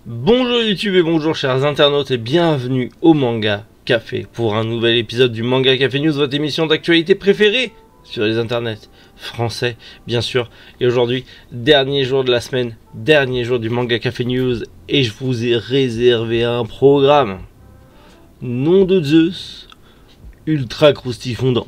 Bonjour YouTube et bonjour chers internautes et bienvenue au Manga Café pour un nouvel épisode du Manga Café News, votre émission d'actualité préférée sur les internets français bien sûr. Et aujourd'hui, dernier jour de la semaine, dernier jour du Manga Café News et je vous ai réservé un programme, nom de Zeus, ultra croustifondant.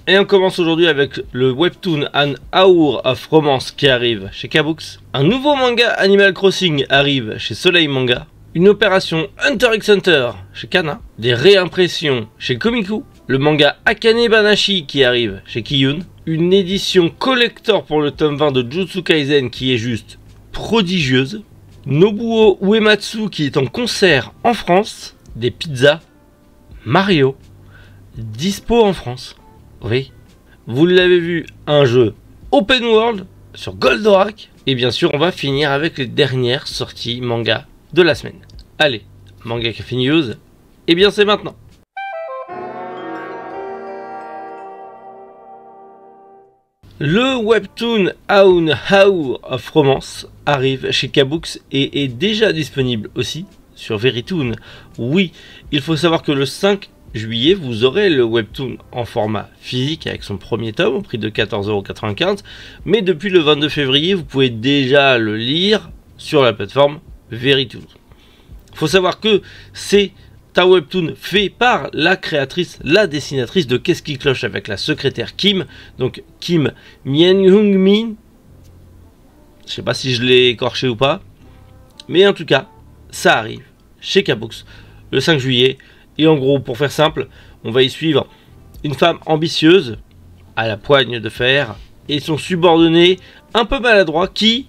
Et on commence aujourd'hui avec le webtoon An Hour of Romance qui arrive chez K-Books. Un nouveau manga Animal Crossing arrive chez Soleil Manga. Une opération Hunter x Hunter chez Kana. Des réimpressions chez Komiku. Le manga Akane Banashi qui arrive chez Kiyun. Une édition collector pour le tome 20 de Jujutsu Kaisen qui est juste prodigieuse. Nobuo Uematsu qui est en concert en France. Des pizzas Mario dispo en France. Oui, vous l'avez vu, un jeu open world sur Goldorak. Et bien sûr, on va finir avec les dernières sorties manga de la semaine. Allez, Manga Café News, et bien c'est maintenant. Le webtoon An Hour of Romance arrive chez K-Books et est déjà disponible aussi sur Veritoon. Oui, il faut savoir que le 5 juillet, vous aurez le webtoon en format physique avec son premier tome au prix de 14,95 €. Mais depuis le 22 février, vous pouvez déjà le lire sur la plateforme Veritoon. Il faut savoir que c'est un webtoon fait par la créatrice, la dessinatrice de Qu'est-ce qui cloche avec la secrétaire Kim. Donc Kim Myeong Min. Je sais pas si je l'ai écorché ou pas. Mais en tout cas, ça arrive chez K-Books le 5 juillet. Et en gros, pour faire simple, on va y suivre une femme ambitieuse, à la poigne de fer, et son subordonné un peu maladroit qui,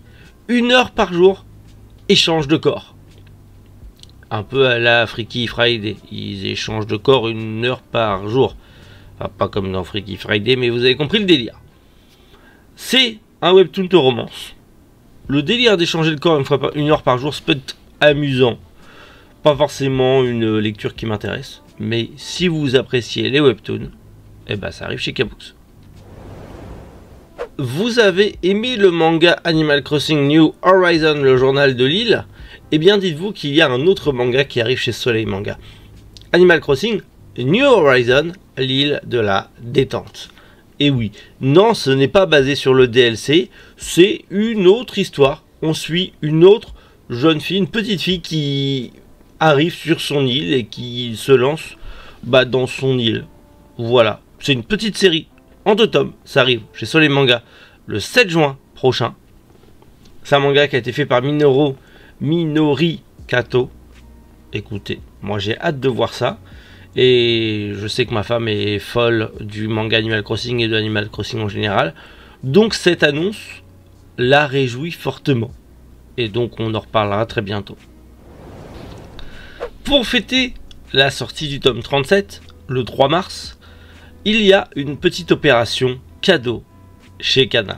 1 heure par jour, échange de corps. Un peu à la Freaky Friday, ils échangent de corps 1 heure par jour. Enfin, pas comme dans Freaky Friday, mais vous avez compris le délire. C'est un webtoon de romance. Le délire d'échanger le corps 1 heure par jour, ça peut être amusant. Pas forcément une lecture qui m'intéresse, mais si vous appréciez les webtoons, eh ben ça arrive chez K-Books. Vous avez aimé le manga Animal Crossing New Horizon, le journal de l'île? Eh bien dites-vous qu'il y a un autre manga qui arrive chez Soleil Manga. Animal Crossing New Horizon, l'île de la détente. Et oui, non, ce n'est pas basé sur le DLC, c'est une autre histoire. On suit une autre jeune fille, une petite fille qui arrive sur son île et qui se lance dans son île. Voilà, c'est une petite série en 2 tomes, ça arrive chez Soleil Manga le 7 juin prochain. C'est un manga qui a été fait par Minori Kato. Écoutez, moi j'ai hâte de voir ça. Et je sais que ma femme est folle du manga Animal Crossing et de Animal Crossing en général. Donc cette annonce la réjouit fortement. Et donc on en reparlera très bientôt. Pour fêter la sortie du tome 37, le 3 mars, il y a une petite opération cadeau chez Kana.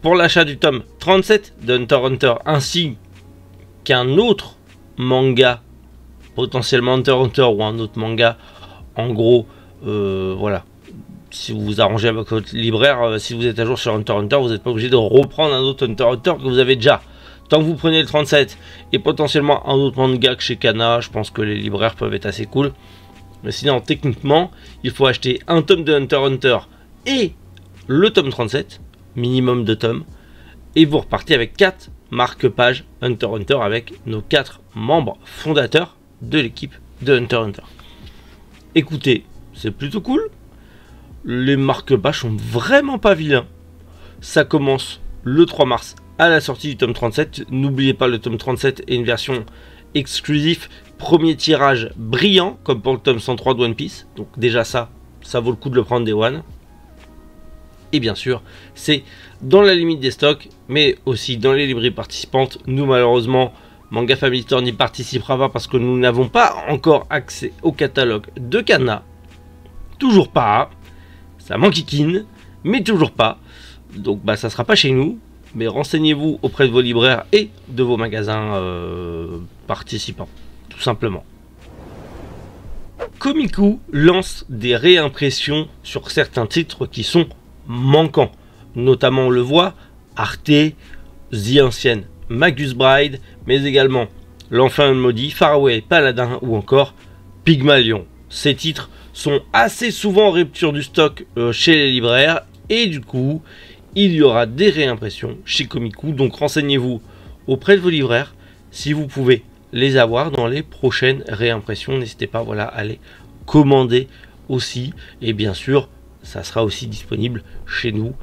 Pour l'achat du tome 37 d'Hunter x Hunter ainsi qu'un autre manga, potentiellement Hunter x Hunter ou un autre manga, en gros, voilà. Si vous vous arrangez avec votre libraire, si vous êtes à jour sur Hunter x Hunter, vous n'êtes pas obligé de reprendre un autre Hunter x Hunter que vous avez déjà. Tant que vous prenez le 37 et potentiellement un autre manga que chez Kana, je pense que les libraires peuvent être assez cool. Mais sinon, techniquement, il faut acheter un tome de Hunter x Hunter et le tome 37, minimum de tomes. Et vous repartez avec 4 marque-pages Hunter x Hunter avec nos 4 membres fondateurs de l'équipe de Hunter x Hunter. Écoutez, c'est plutôt cool. Les marque-pages sont vraiment pas vilains. Ça commence le 3 mars. À la sortie du tome 37, n'oubliez pas, le tome 37 est une version exclusive, premier tirage brillant, comme pour le tome 103 de One Piece. Donc déjà ça vaut le coup de le prendre des one. Et bien sûr, c'est dans la limite des stocks, mais aussi dans les librairies participantes. Nous malheureusement, Manga Family Store n'y participera pas parce que nous n'avons pas encore accès au catalogue de Kana. Toujours pas, ça m'enquiquine, mais toujours pas. Donc ça sera pas chez nous. Mais renseignez-vous auprès de vos libraires et de vos magasins participants, tout simplement. Komiku lance des réimpressions sur certains titres qui sont manquants. Notamment, on le voit, Arte, The Ancienne Magus Bride, mais également L'Enfant Maudit, Faraway Paladin ou encore Pygmalion. Ces titres sont assez souvent en rupture du stock chez les libraires et du coup il y aura des réimpressions chez Komiku, donc renseignez-vous auprès de vos libraires si vous pouvez les avoir dans les prochaines réimpressions. N'hésitez pas voilà, à les commander aussi, et bien sûr ça sera aussi disponible chez nous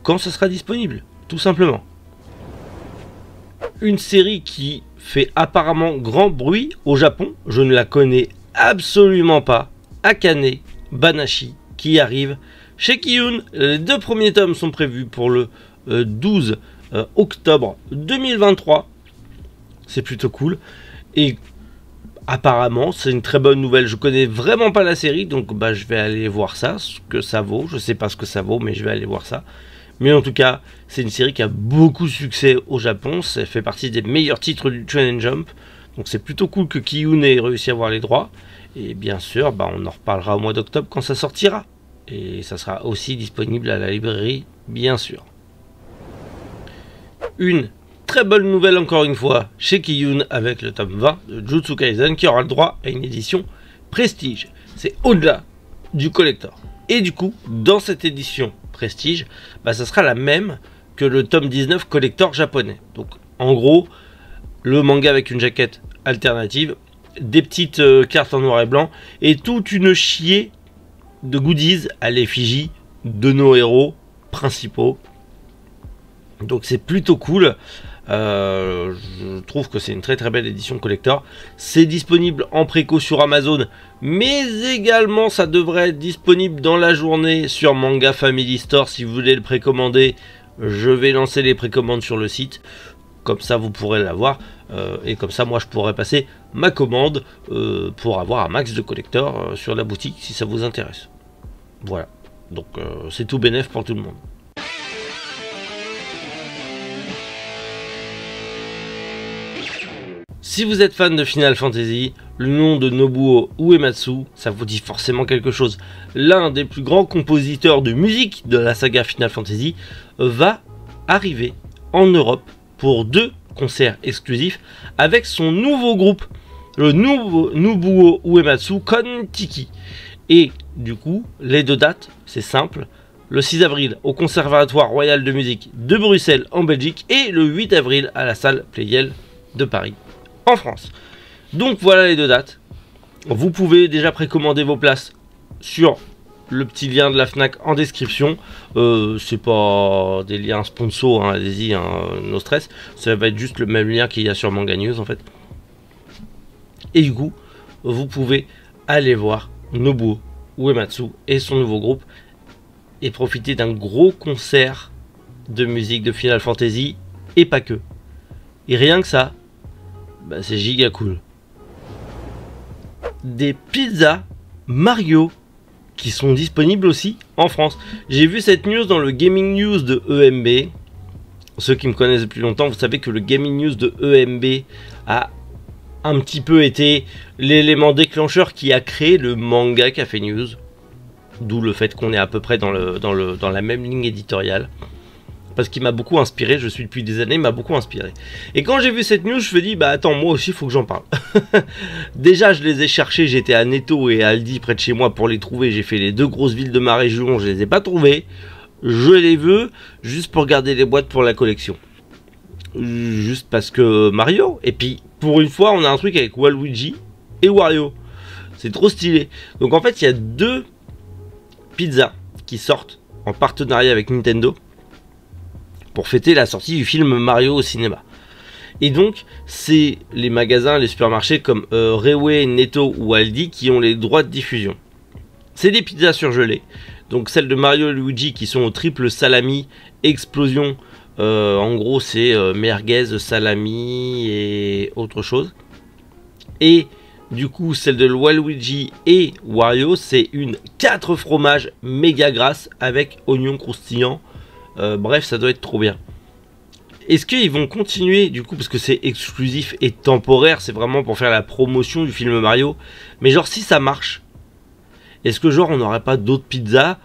quand ça sera disponible, tout simplement. Une série qui fait apparemment grand bruit au Japon, je ne la connais absolument pas, Akane Banashi, qui arrive chez Kiyun. Les 2 premiers tomes sont prévus pour le 12 octobre 2023. C'est plutôt cool. Et apparemment, c'est une très bonne nouvelle. Je connais vraiment pas la série, donc bah, je vais aller voir ça, ce que ça vaut. Je sais pas ce que ça vaut, mais je vais aller voir ça. Mais en tout cas, c'est une série qui a beaucoup de succès au Japon. Ça fait partie des meilleurs titres du Shonen Jump. Donc c'est plutôt cool que Kiyun ait réussi à avoir les droits. Et bien sûr, bah, on en reparlera au mois d'octobre quand ça sortira. Et ça sera aussi disponible à la librairie, bien sûr. Une très bonne nouvelle encore une fois chez Kiyun avec le tome 20 de Jujutsu Kaisen qui aura le droit à une édition Prestige. C'est au-delà du collector. Et du coup, dans cette édition Prestige, bah, ça sera la même que le tome 19 collector japonais. Donc en gros, le manga avec une jaquette alternative, des petites cartes en noir et blanc et toute une chier de goodies à l'effigie de nos héros principaux. Donc c'est plutôt cool. Je trouve que c'est une très belle édition collector. C'est disponible en préco sur Amazon, mais également ça devrait être disponible dans la journée sur Manga Family Store. Si vous voulez le précommander, je vais lancer les précommandes sur le site. Comme ça vous pourrez l'avoir et comme ça moi je pourrai passer ma commande pour avoir un max de collector sur la boutique si ça vous intéresse. Voilà, donc c'est tout bénef pour tout le monde. Si vous êtes fan de Final Fantasy, le nom de Nobuo Uematsu, ça vous dit forcément quelque chose. L'un des plus grands compositeurs de musique de la saga Final Fantasy va arriver en Europe pour 2 concerts exclusifs avec son nouveau groupe, le Nobuo Uematsu Kon-Tiki. Et du coup, les 2 dates, c'est simple, le 6 avril au Conservatoire Royal de Musique de Bruxelles en Belgique et le 8 avril à la salle Pleyel de Paris en France. Donc voilà les 2 dates. Vous pouvez déjà précommander vos places sur le petit lien de la Fnac en description. C'est pas des liens sponsors, hein, allez-y, hein, no stress. Ça va être juste le même lien qu'il y a sur Manga News en fait. Et du coup, vous pouvez aller voir Nobuo Uematsu et son nouveau groupe et profiter d'un gros concert de musique de Final Fantasy et pas que. Et rien que ça, bah, c'est giga cool. Des pizzas Mario qui sont disponibles aussi en France. J'ai vu cette news dans le Gaming News de EMB. Ceux qui me connaissent depuis longtemps, vous savez que le Gaming News de EMB a un petit peu été l'élément déclencheur qui a créé le manga Café News. D'où le fait qu'on est à peu près dans la même ligne éditoriale. Parce qu'il m'a beaucoup inspiré, je suis depuis des années, il m'a beaucoup inspiré. Et quand j'ai vu cette news, je me dis, bah attends, moi aussi, il faut que j'en parle. Déjà, je les ai cherchés, j'étais à Netto et à Aldi, près de chez moi, pour les trouver. J'ai fait les 2 grosses villes de ma région, je les ai pas trouvés. Je les veux, juste pour garder les boîtes pour la collection. Juste parce que Mario, et puis, pour une fois, on a un truc avec Waluigi et Wario. C'est trop stylé. Donc en fait, il y a 2 pizzas qui sortent en partenariat avec Nintendo pour fêter la sortie du film Mario au cinéma. Et donc, c'est les magasins, les supermarchés comme Rewe, Netto ou Aldi qui ont les droits de diffusion. C'est des pizzas surgelées. Donc celles de Mario et Luigi qui sont au triple salami explosion. En gros, c'est merguez, salami et autre chose. Et du coup, celle de Waluigi et Wario, c'est une 4 fromages méga grasse avec oignons croustillants. Bref, ça doit être trop bien. Est-ce qu'ils vont continuer du coup, parce que c'est exclusif et temporaire, c'est vraiment pour faire la promotion du film Mario. Mais genre si ça marche, est-ce que genre on n'aurait pas d'autres pizzas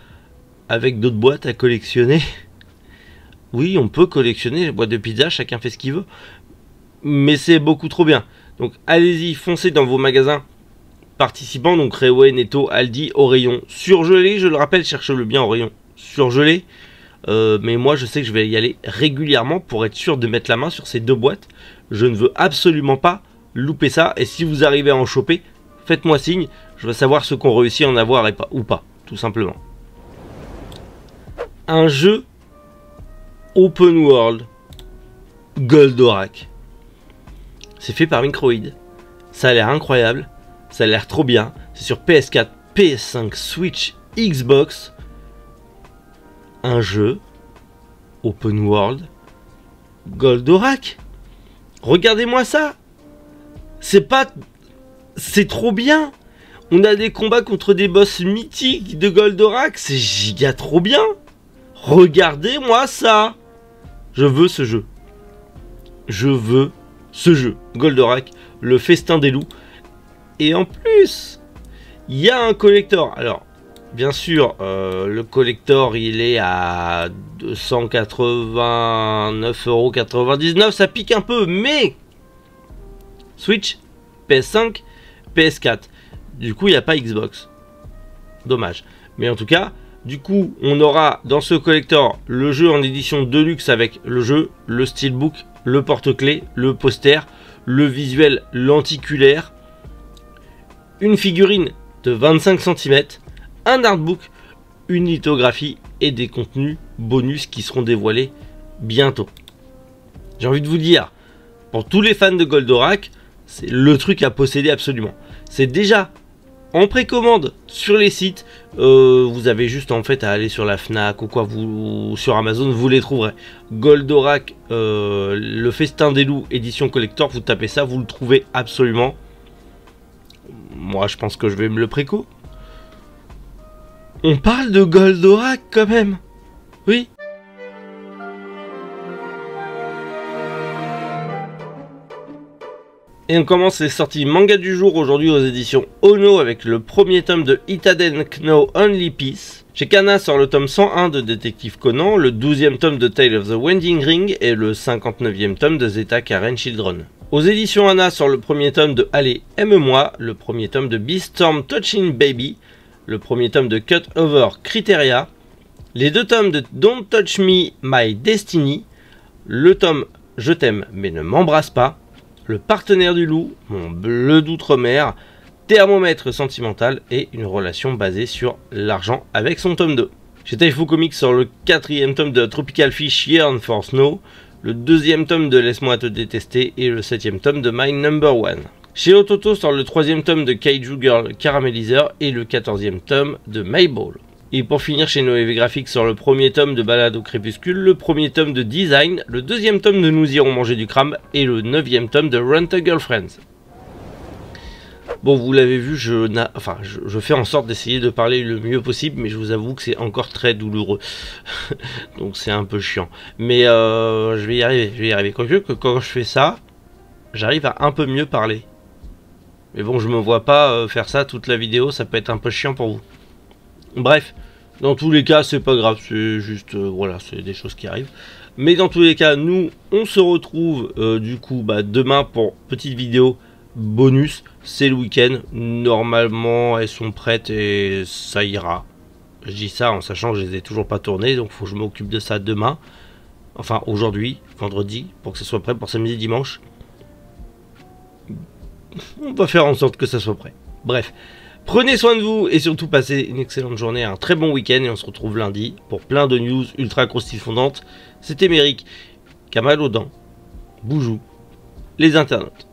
avec d'autres boîtes à collectionner? Oui, on peut collectionner les boîtes de pizza, chacun fait ce qu'il veut. mais c'est beaucoup trop bien. Donc allez-y, foncez dans vos magasins participants, donc Reway, Netto, Aldi, au rayon surgelé. Je le rappelle, cherchez-le bien au rayon surgelé. Mais moi je sais que je vais y aller régulièrement pour être sûr de mettre la main sur ces deux boîtes. Je ne veux absolument pas louper ça. Et si vous arrivez à en choper, faites-moi signe. Je veux savoir ceux qu'on réussit à en avoir et pas, ou pas, tout simplement. Un jeu open world Goldorak. C'est fait par Microïd. Ça a l'air incroyable. Ça a l'air trop bien. C'est sur PS4, PS5, Switch, Xbox. Un jeu open world Goldorak. Regardez-moi ça. C'est trop bien. On a des combats contre des boss mythiques de Goldorak. C'est giga trop bien. Regardez-moi ça. Je veux ce jeu. Je veux ce jeu. Goldorak, le festin des loups. Et en plus, il y a un collector. Alors, bien sûr, le collector, il est à 289,99 €. Ça pique un peu, mais Switch, PS5, PS4. Du coup, il n'y a pas Xbox. Dommage. Mais en tout cas, du coup, on aura dans ce collector le jeu en édition deluxe avec le jeu, le steelbook, le porte-clés, le poster, le visuel lenticulaire, une figurine de 25 cm, un artbook, une lithographie et des contenus bonus qui seront dévoilés bientôt. J'ai envie de vous dire, pour tous les fans de Goldorak, c'est le truc à posséder absolument. C'est déjà en précommande sur les sites. Vous avez juste en fait à aller sur la Fnac ou quoi, sur Amazon, vous les trouverez. Goldorak, le festin des loups édition collector, vous tapez ça, vous le trouvez absolument. Moi je pense que je vais me le préco. On parle de Goldorak quand même. Oui. Et on commence les sorties manga du jour aujourd'hui aux éditions Ono avec le premier tome de Itaden Kno Only Peace. Chez Kana sort le tome 101 de Détective Conan, le 12e tome de Tale of the Winding Ring et le 59e tome de Zeta Karen Children. Aux éditions Anna sort le premier tome de Allez, aime-moi, le premier tome de Beastorm Touching Baby, le premier tome de Cut Over Criteria, les deux tomes de Don't Touch Me My Destiny, le tome Je t'aime mais ne m'embrasse pas, le partenaire du loup, mon bleu d'outre-mer, thermomètre sentimental et une relation basée sur l'argent avec son tome 2. Chez Taifu Comics sort le 4e tome de Tropical Fish Yearn for Snow, le 2e tome de Laisse-moi te détester et le 7e tome de My Number One. Chez Ototo sort le 3e tome de Kaiju Girl Caramellizer et le 14e tome de Mayball. Et pour finir, chez Noévé Graphics sort le premier tome de Balade au crépuscule, le premier tome de Design, le 2e tome de Nous irons manger du crabe et le 9e tome de Rent a Girlfriends. Bon, vous l'avez vu, je fais en sorte d'essayer de parler le mieux possible, mais je vous avoue que c'est encore très douloureux. Donc c'est un peu chiant. Mais je vais y arriver. Quoique que quand je fais ça, j'arrive à un peu mieux parler. Mais bon, je me vois pas faire ça toute la vidéo, ça peut être un peu chiant pour vous. Bref, dans tous les cas, c'est pas grave, c'est juste, voilà, c'est des choses qui arrivent. Mais dans tous les cas, nous, on se retrouve du coup demain pour petite vidéo bonus. C'est le week-end, normalement elles sont prêtes et ça ira. Je dis ça en sachant que je les ai toujours pas tournées, donc faut que je m'occupe de ça demain. Enfin aujourd'hui, vendredi, pour que ça soit prêt pour samedi, dimanche. On va faire en sorte que ça soit prêt. Bref. Prenez soin de vous et surtout passez une excellente journée, un très bon week-end et on se retrouve lundi pour plein de news ultra croustillantes. C'était Méric, Kamal aux dents, Boujou, les internautes.